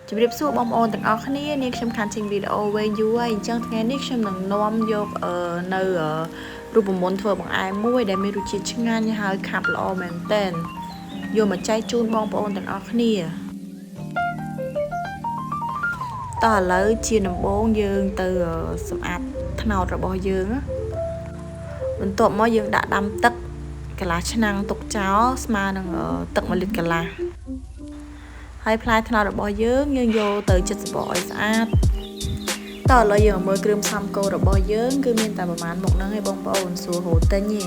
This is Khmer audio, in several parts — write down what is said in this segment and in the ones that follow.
ជំរាបសួរបងប្អូនទាំងអស់គ្នានាងខ្ញុំខានចេញវីដេអូវែងយូរហើយអញ្ចឹងថ្ងៃនេះខ្ញុំនឹងនាំយកនៅរូបមន្តធ្វើបង្អែមមួយដែលមានរសជាតិឆ្ងាញ់ហើយខាប់ល្អមែនទែនយកមកចែកជូនបងប្អូនទាំងអស់គ្នាតោះឥឡូវជាដំបូងយើងទៅសម្អាតត្នោតរបស់យើងបន្ទាប់មកយើងដាក់ដាំទឹកកន្លះឆ្នាំងទុកចោលស្មើនឹងទឹក1លីត្រកន្លះហើយផ្លែត្នោតរបស់យើងយកទៅចិតសំបកឲ្យស្អាតតោះឥឡូវយើងមើលគ្រឿងផ្សំគោលរបស់យើងគឺមានតែប្រហែលមុខហ្នឹងឯងបងប្អូនស្រួលរកទិញទេ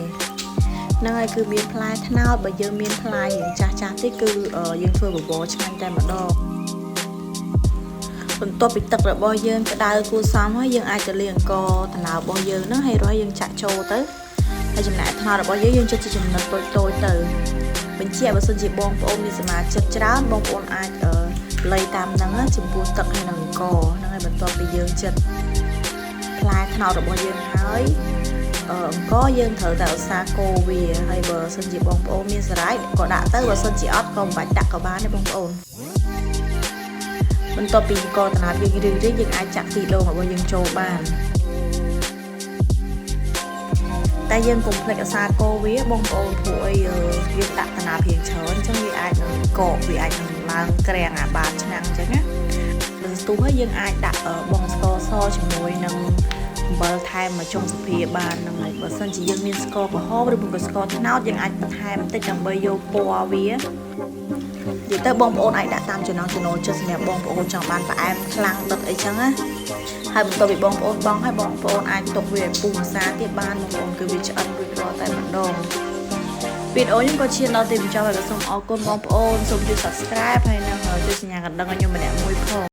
ហ្នឹងហើយគឺមានផ្លែត្នោតបើយើងមានផ្លែចាស់តិចគឺយើងធ្វើបបរឆ្ងាញ់តែម្ដងបន្ទាប់ពីទឹករបស់យើងក្តៅគួរសមហើយយើងអាចទៅលាងអង្ករត្នោតរបស់យើងហ្នឹងហើយរហូតយើងចាក់ចូលទៅហើយចំណែកត្នោតរបស់យើងចិតជាចំណិតតូចទៅបញ្ជាក់បើសិនជាបងប្អូនមានសមាជិកច្រើនបងប្អូនអាចលៃតាមហ្នឹងចំពោះទឹកហើយនឹងអង្ករហ្នឹងហើយបន្ទាប់ពីយើងចិតផ្លែត្នោតរបស់យើងហើយអង្ករយើងត្រូវតែឧស្សាហ៍កូរវាហើយបើសិនជាបងប្អូនមានសារ៉ាយក៏ដាក់ទៅបើសិនជាអត់ក៏មិនបាច់ដាក់ក៏បានដែរបងប្អូនបន្ទាប់ពីអង្ករត្នោតយើងរីកយើងអាចចាក់ទីដូងរបស់យើងចូលបានតែយើងកុំភ្លេចឧស្សាហ៍កូរវាបងប្អូនព្រោះអីយើងដាក់ត្នោតរៀងច្រើនអញ្ចឹងវាអាចនឹងកកវាអាចនឹងឡើងក្រាំងអាបាតឆ្នាំងអញ្ចឹងណានឹងស្ទុះហើយយើងអាចដាក់បងស្ករសជាមួយនឹងអំបិលថែមមកចុងសភាបានហ្នឹងហើយបើសិនជាយើងមានស្ករក្រហមឬក៏ស្ករត្នោតយើងអាចបន្ថែមបន្តិចដើម្បីយកពណ៌វានិយាយទៅបងប្អូនអាចដាក់តាមចំណង់ចំណូលចិត្តសម្រាប់បងប្អូនចង់បានផ្អែមខ្លាំងដិតអីចឹងណាហើយបន្ទាប់ពីបងប្អូនបង់ហើយបងប្អូនអាចទុកវាឲ្យពុះម្សាទៀតបានបងប្អូនគឺវាឆ្អិនរួចរាល់តែម្ដងវីដេអូខ្ញុំក៏ឈានដល់ទីបញ្ចប់ហើយក៏សូមអរគុណបងប្អូនសូមជួយ Subscribe ហើយនិងជួយសញ្ញាកណ្ដឹងឲ្យខ្ញុំម្នាក់មួយផង